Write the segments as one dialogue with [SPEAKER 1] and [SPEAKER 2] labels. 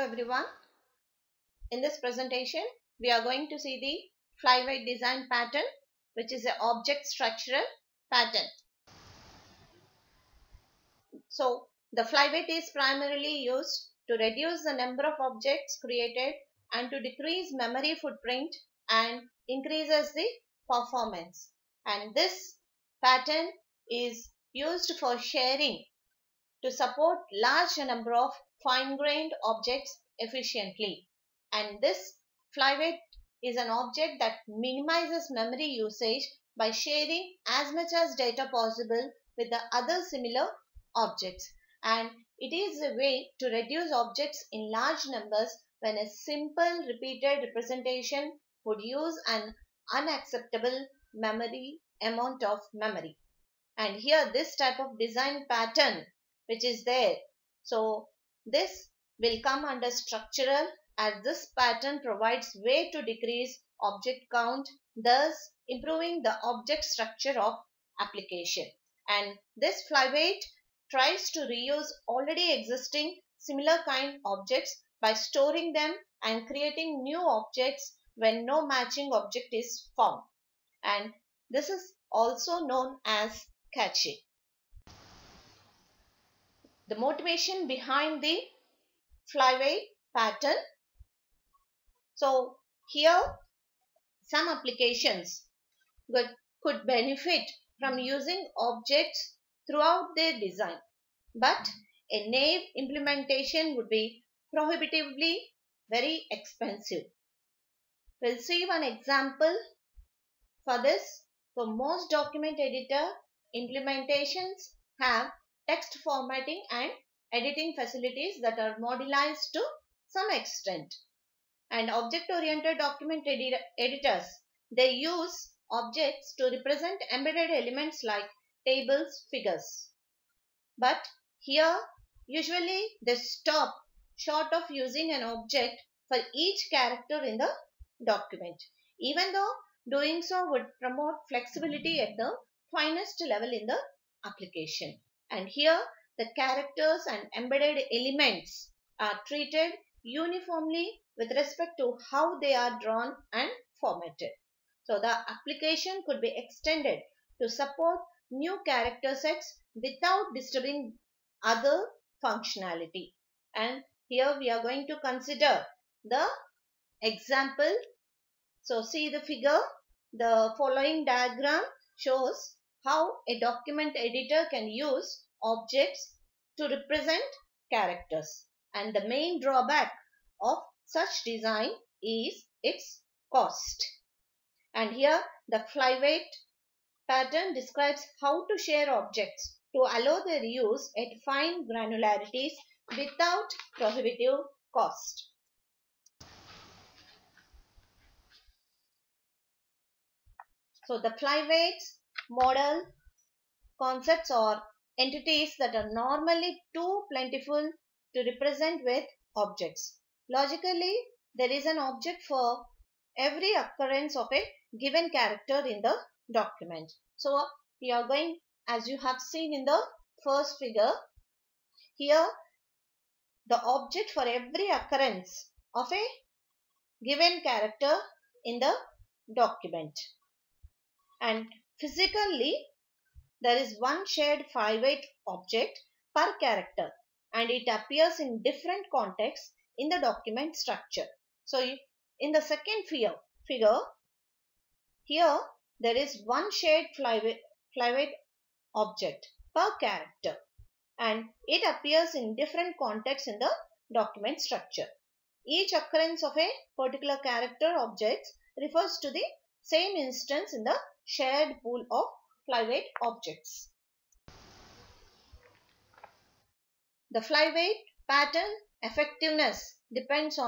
[SPEAKER 1] everyone. In this presentation, we are going to see the flyweight design pattern, which is an object structural pattern. So, the flyweight is primarily used to reduce the number of objects created and to decrease memory footprint and increases the performance. And this pattern is used for sharing to support large number of fine-grained objects efficiently. And this flyweight is an object that minimizes memory usage by sharing as much as data possible with the other similar objects. And it is a way to reduce objects in large numbers when a simple repeated representation would use an unacceptable amount of memory. And here this type of design pattern which is there. So this will come under structural, as this pattern provides way to decrease object count, thus improving the object structure of application. And this flyweight tries to reuse already existing similar kind objects by storing them and creating new objects when no matching object is found. And this is also known as caching. The motivation behind the flyweight pattern. So here some applications could benefit from using objects throughout their design, but a naive implementation would be prohibitively very expensive. We'll see one example for this. So most document editor implementations have text formatting and editing facilities that are modularized to some extent. And object-oriented document editors, they use objects to represent embedded elements like tables, figures. But here, usually they stop short of using an object for each character in the document, even though doing so would promote flexibility at the finest level in the application. And here the characters and embedded elements are treated uniformly with respect to how they are drawn and formatted. So the application could be extended to support new character sets without disturbing other functionality. And here we are going to consider the example. So see the figure. The following diagram shows how a document editor can use objects to represent characters. And the main drawback of such design is its cost. And here the flyweight pattern describes how to share objects to allow their use at fine granularities without prohibitive cost. So the flyweights model concepts or entities that are normally too plentiful to represent with objects. Logically, there is an object for every occurrence of a given character in the document. So we are going, as you have seen in the first figure, here the object for every occurrence of a given character in the document. And physically, there is one shared flyweight object per character, and it appears in different contexts in the document structure. So in the second figure, here there is one shared flyweight object per character, and it appears in different contexts in the document structure. Each occurrence of a particular character object refers to the same instance in the shared pool of flyweight objects. The flyweight pattern effectiveness depends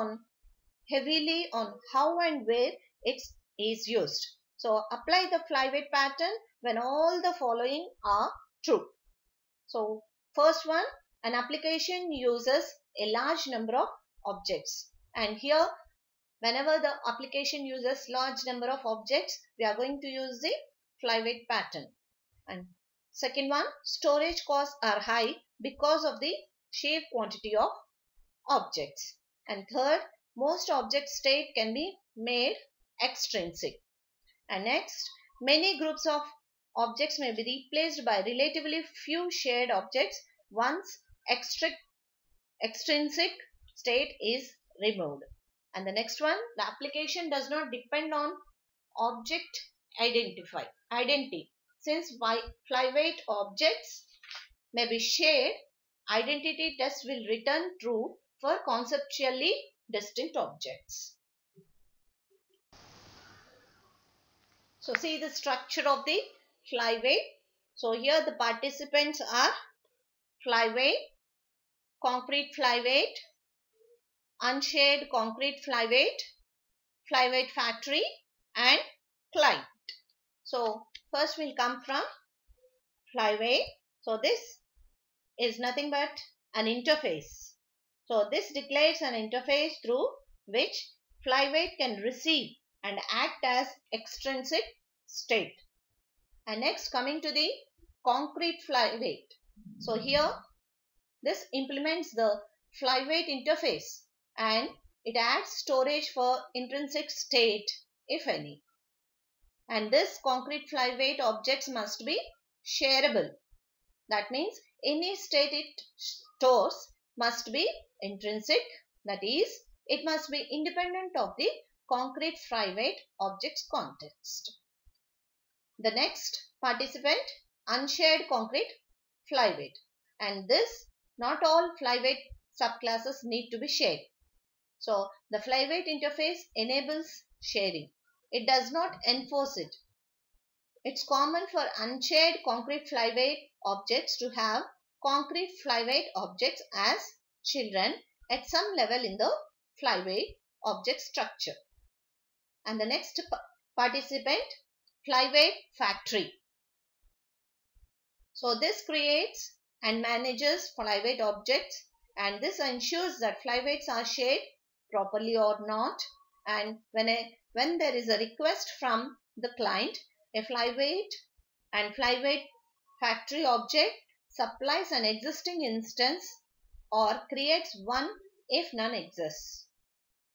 [SPEAKER 1] heavily on how and where it is used. So apply the flyweight pattern when all the following are true. So first one, an application uses a large number of objects, and here whenever the application uses large number of objects, we are going to use the flyweight pattern. And second one, storage costs are high because of the sheer quantity of objects. And third, most object state can be made extrinsic. And next, many groups of objects may be replaced by relatively few shared objects once extrinsic state is removed. And the next one, the application does not depend on object identity. Since flyweight objects may be shared, identity test will return true for conceptually distinct objects. So see the structure of the flyweight. So here the participants are flyweight, concrete flyweight, unshared concrete flyweight, flyweight factory and client. So first we'll come from flyweight. So this is nothing but an interface. So this declares an interface through which flyweight can receive and act as extrinsic state. And next, coming to the concrete flyweight. So here this implements the flyweight interface and it adds storage for intrinsic state if any. And this concrete flyweight objects must be shareable. That means any state it stores must be intrinsic, that is, it must be independent of the concrete flyweight object's context. The next participant, unshared concrete flyweight. And this, not all flyweight subclasses need to be shared. So the flyweight interface enables sharing. It does not enforce it. It's common for unshared concrete flyweight objects to have concrete flyweight objects as children at some level in the flyweight object structure. And the next participant, flyweight factory. So this creates and manages flyweight objects, and this ensures that flyweights are shared properly or not. And when there is a request from the client, a flyweight and flyweight factory object supplies an existing instance or creates one if none exists.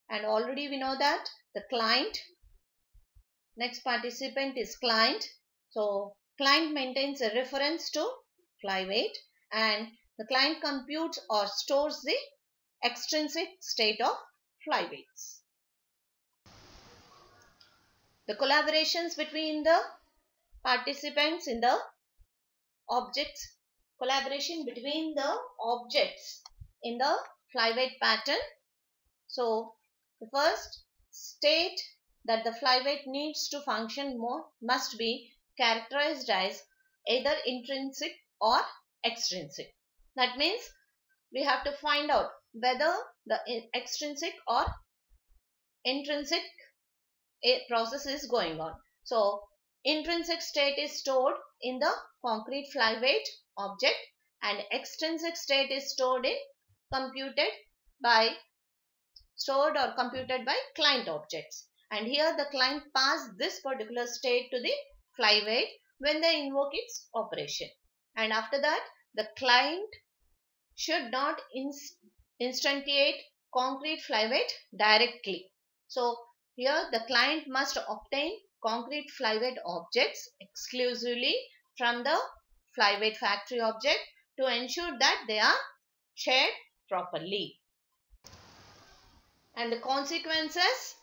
[SPEAKER 1] And already we know that the client, next participant is client. So client maintains a reference to flyweight and the client computes or stores the extrinsic state of flyweights. The collaborations between the participants in the objects, collaboration between the objects in the flyweight pattern. So the first state that the flyweight needs to function must be characterized as either intrinsic or extrinsic. That means we have to find out whether the extrinsic or intrinsic process is going on. So intrinsic state is stored in the concrete flyweight object and extrinsic state is stored by client objects. And here the client passes this particular state to the flyweight when they invoke its operation. And after that, the client should not instantiate concrete flyweight directly. So here the client must obtain concrete flyweight objects exclusively from the flyweight factory object to ensure that they are shared properly. And the consequences,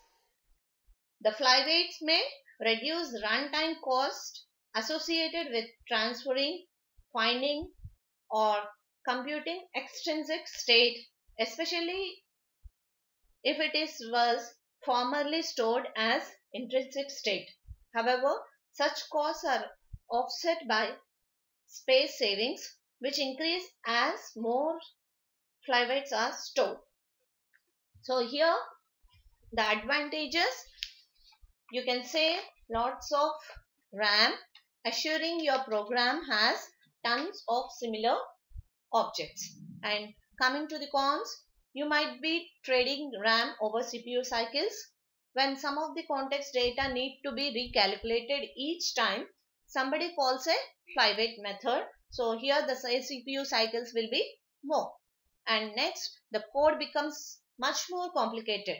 [SPEAKER 1] the flyweights may reduce runtime cost associated with transferring, finding or computing extrinsic state, especially if it was formerly stored as intrinsic state. However, such costs are offset by space savings which increase as more flyweights are stored. So here the advantages, you can say lots of RAM, assuring your program has tons of similar objects. And coming to the cons, you might be trading RAM over CPU cycles. When some of the context data need to be recalculated each time somebody calls a flyweight method, so here the CPU cycles will be more. And next, the code becomes much more complicated,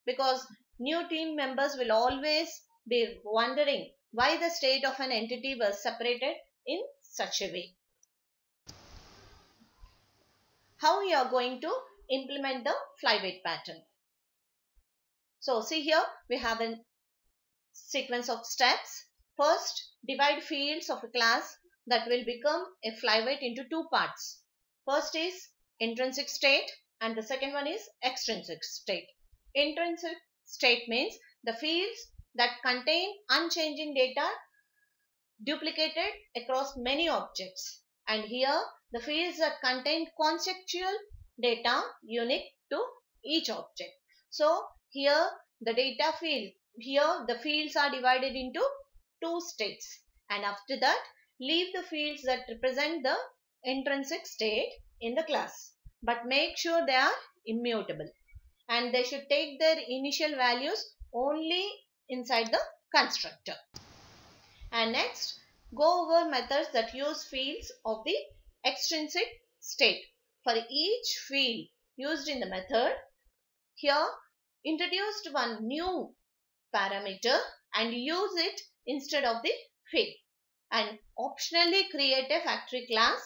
[SPEAKER 1] because new team members will always be wondering why the state of an entity was separated in such a way. How we are going to implement the flyweight pattern. So see here we have a sequence of steps. First, divide fields of a class that will become a flyweight into two parts. First is intrinsic state and the second one is extrinsic state. Intrinsic state means the fields that contain unchanging data duplicated across many objects, and here the fields that contain conceptual data unique to each object. So here the data field, here the fields are divided into two states, and after that leave the fields that represent the intrinsic state in the class, but make sure they are immutable and they should take their initial values only inside the constructor. And next, go over methods that use fields of the extrinsic state. For each field used in the method, here introduced one new parameter and use it instead of the field, and optionally create a factory class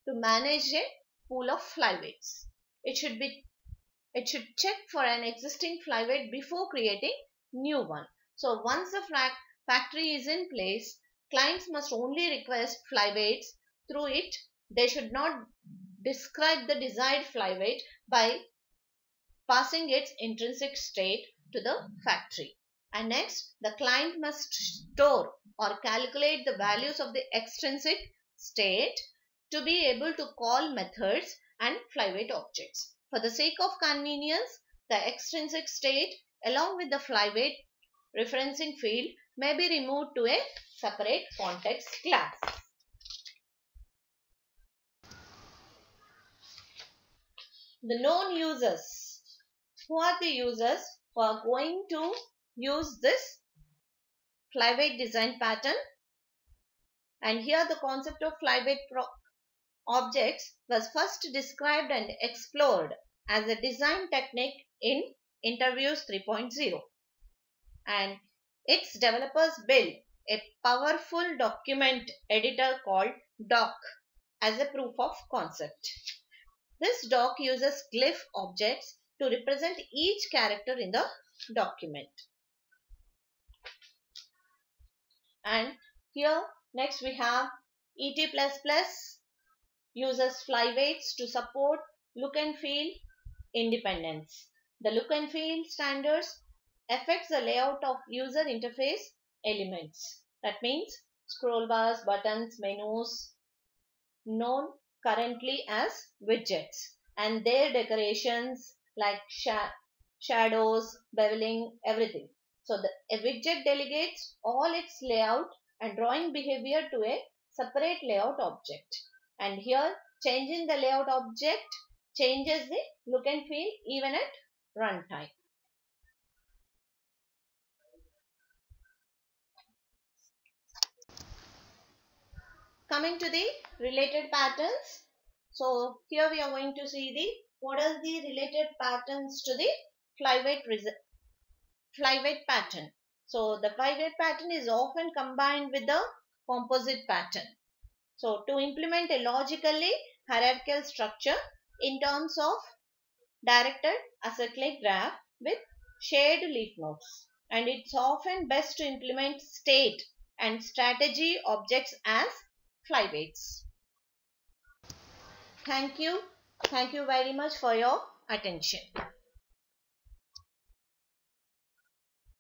[SPEAKER 1] to manage a pool of flyweights. It should check for an existing flyweight before creating new one. So once the factory is in place, clients must only request flyweights through it. They should not describe the desired flyweight by passing its intrinsic state to the factory. And next, the client must store or calculate the values of the extrinsic state to be able to call methods and flyweight objects. For the sake of convenience, the extrinsic state along with the flyweight referencing field may be removed to a separate context class. The known users. Who are the users who are going to use this flyweight design pattern? And here the concept of flyweight objects was first described and explored as a design technique in Interviews 3.0. And its developers built a powerful document editor called Doc as a proof of concept. This doc uses glyph objects to represent each character in the document. And here next we have ET++ uses flyweights to support look and feel independence. The look and feel standards affects the layout of user interface elements. That means scroll bars, buttons, menus, known currently as widgets, and their decorations like shadows, beveling, everything. So a widget delegates all its layout and drawing behavior to a separate layout object. And here changing the layout object changes the look and feel even at runtime. Coming to the related patterns. So here we are going to see what are the related patterns to the flyweight pattern. So the flyweight pattern is often combined with the composite pattern. So to implement a logically hierarchical structure in terms of directed acyclic graph with shared leaf nodes, and it's often best to implement state and strategy objects as flyweights. Thank you. Thank you very much for your attention.